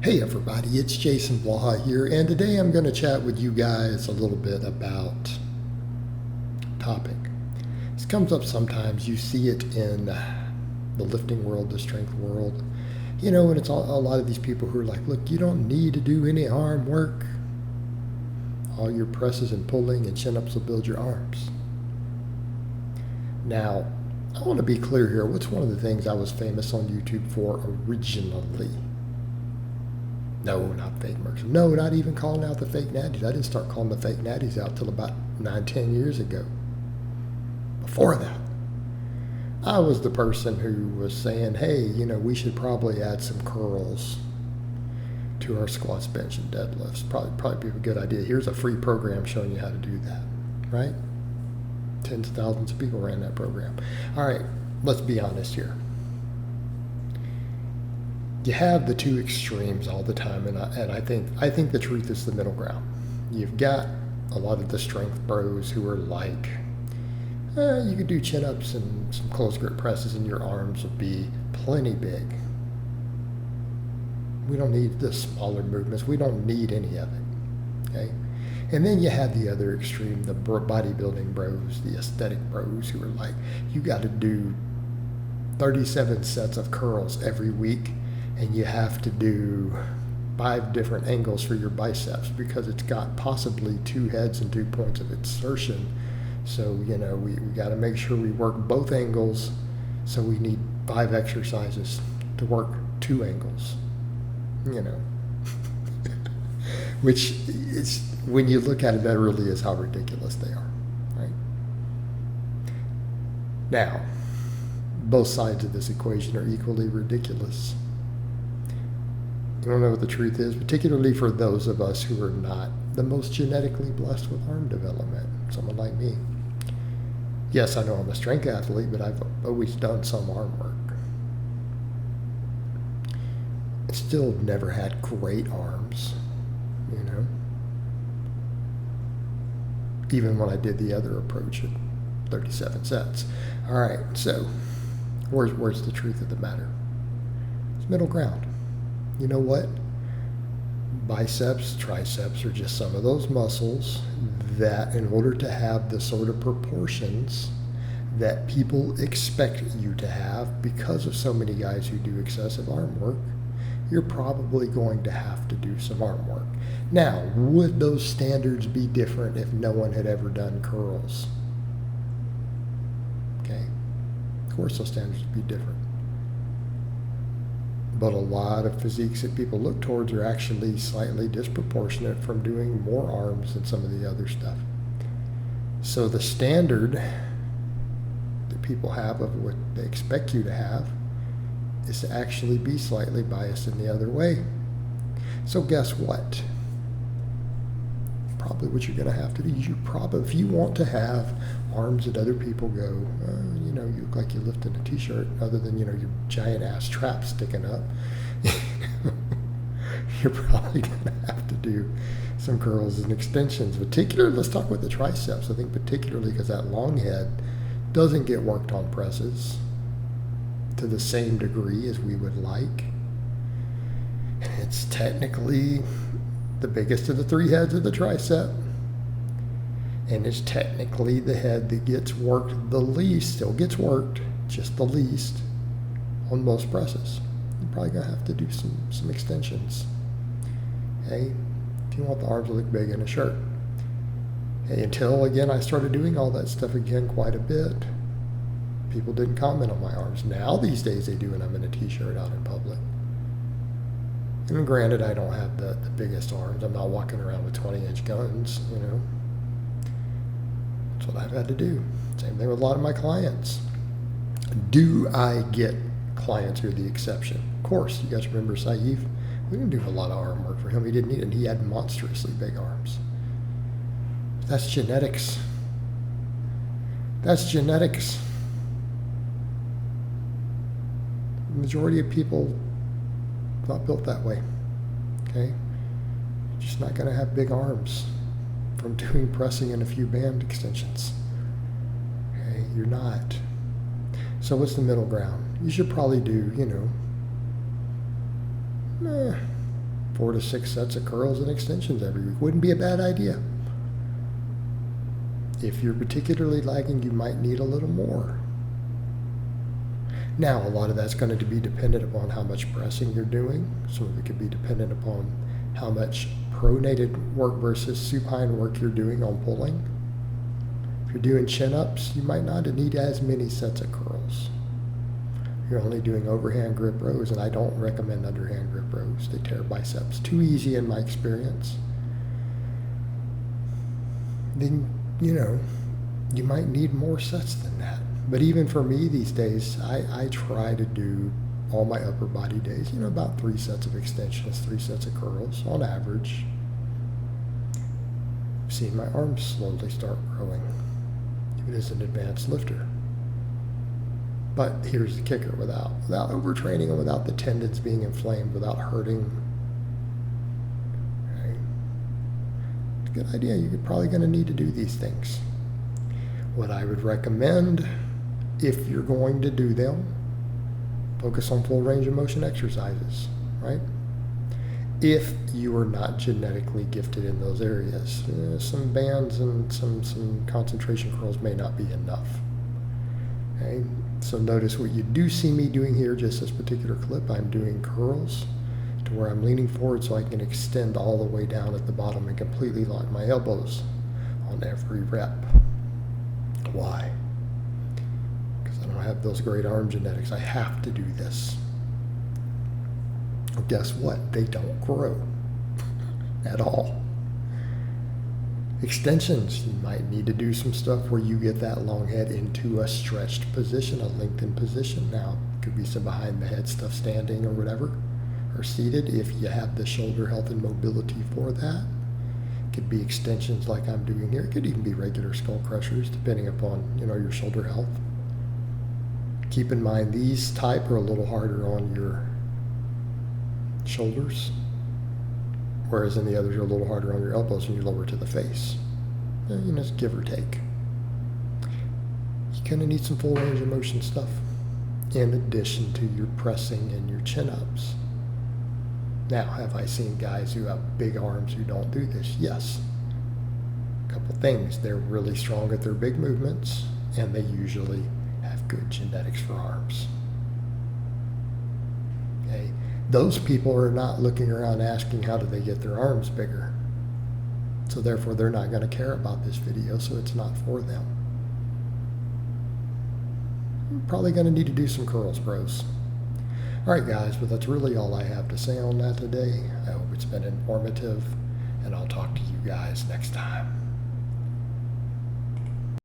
Hey everybody, it's Jason Blaha here, and today I'm going to chat with you guys a little bit about a topic. This comes up sometimes. You see it in the lifting world, the strength world. You know, and it's a lot of these people who are like, look, you don't need to do any arm work. All your presses and pulling and chin-ups will build your arms. Now, I want to be clear here. What's one of the things I was famous on YouTube for originally? No, not fake merch. No, not even calling out the fake natties. I didn't start calling the fake natties out till about 9-10 years ago. Before that, I was the person who was saying, hey, you know, we should probably add some curls to our squats, bench, and deadlifts. Probably be a good idea. Here's a free program showing you how to do that, right? Tens of thousands of people ran that program. All right, let's be honest here. You have the two extremes all the time, and I think the truth is the middle ground. You've got a lot of the strength bros who are like, you could do chin-ups and some close grip presses and your arms would be plenty big. We don't need the smaller movements. We don't need any of it, okay? And then you have the other extreme, the bodybuilding bros, the aesthetic bros who are like, you got to do 37 sets of curls every week, and you have to do 5 different angles for your biceps because it's got possibly 2 heads and 2 points of insertion. So, you know, we got to make sure we work both angles. So we need 5 exercises to work 2 angles, you know. Which is, when you look at it, that really is how ridiculous they are, right? Now, both sides of this equation are equally ridiculous. You don't know what the truth is, particularly for those of us who are not the most genetically blessed with arm development, someone like me. Yes, I know I'm a strength athlete, but I've always done some arm work. I still never had great arms, you know, even when I did the other approach at 37 sets. All right, so where's the truth of the matter? It's middle ground. You know what? Biceps, triceps are just some of those muscles that, in order to have the sort of proportions that people expect you to have, because of so many guys who do excessive arm work, you're probably going to have to do some arm work. Now, would those standards be different if no one had ever done curls? Okay. Of course, those standards would be different. But a lot of physiques that people look towards are actually slightly disproportionate from doing more arms than some of the other stuff. So the standard that people have of what they expect you to have is to actually be slightly biased in the other way. So guess what? Probably what you're going to have to do. If you want to have arms that other people go, you know, you look like you lifted a t-shirt, other than, you know, your giant ass trap sticking up, you're probably going to have to do some curls and extensions. Particularly, let's talk about the triceps. I think particularly because that long head doesn't get worked on presses to the same degree as we would like. And it's technically the biggest of the 3 heads of the tricep. And it's technically the head that gets worked the least, still gets worked, just the least, on most presses. You're probably going to have to do some extensions. Okay? If you want the arms to look big in a shirt. Okay, until, again, I started doing all that stuff again quite a bit. People didn't comment on my arms. Now, these days, they do when I'm in a t-shirt out in public. And granted, I don't have the biggest arms. I'm not walking around with 20-inch guns, you know. That's what I've had to do. Same thing with a lot of my clients. Do I get clients who are the exception? Of course. You guys remember Saif? We didn't do a lot of arm work for him. He didn't need it, and he had monstrously big arms. That's genetics. That's genetics. The majority of people not built that way. Okay? Just not going to have big arms from doing pressing and a few band extensions. Okay? You're not. So what's the middle ground? You should probably do, you know, 4 to 6 sets of curls and extensions every week. Wouldn't be a bad idea. If you're particularly lagging, you might need a little more. Now, a lot of that's going to be dependent upon how much pressing you're doing. Some of it could be dependent upon how much pronated work versus supine work you're doing on pulling. If you're doing chin-ups, you might not need as many sets of curls. You're only doing overhand grip rows, and I don't recommend underhand grip rows. They tear biceps too easy in my experience. Then, you might need more sets than that. But even for me these days, I try to do all my upper body days, about 3 sets of extensions, 3 sets of curls on average. I've seen my arms slowly start growing, even as an advanced lifter. But here's the kicker, without overtraining and without the tendons being inflamed, without hurting. Okay. It's a good idea. You're probably going to need to do these things. What I would recommend, if you're going to do them, focus on full range of motion exercises, right? If you are not genetically gifted in those areas, some bands and some concentration curls may not be enough. Okay? So notice what you do see me doing here, just this particular clip, I'm doing curls to where I'm leaning forward so I can extend all the way down at the bottom and completely lock my elbows on every rep. Why? Because I don't have those great arm genetics. I have to do this. Well, guess what? They don't grow at all. Extensions, you might need to do some stuff where you get that long head into a stretched position, a lengthened position. Now, could be some behind the head stuff standing or whatever, or seated if you have the shoulder health and mobility for that. Could be extensions like I'm doing here. It could even be regular skull crushers, depending upon your shoulder health. Keep in mind these type are a little harder on your shoulders, whereas in the others are a little harder on your elbows and you're lower to the face. It's give or take. You kind of need some full range of motion stuff in addition to your pressing and your chin-ups. Now, have I seen guys who have big arms who don't do this? Yes. A couple things. They're really strong at their big movements, and they usually have good genetics for arms. Okay? Those people are not looking around asking how do they get their arms bigger. So therefore, they're not going to care about this video, so it's not for them. You're probably going to need to do some curls, bros. Alright guys, but that's really all I have to say on that today. I hope it's been informative, and I'll talk to you guys next time.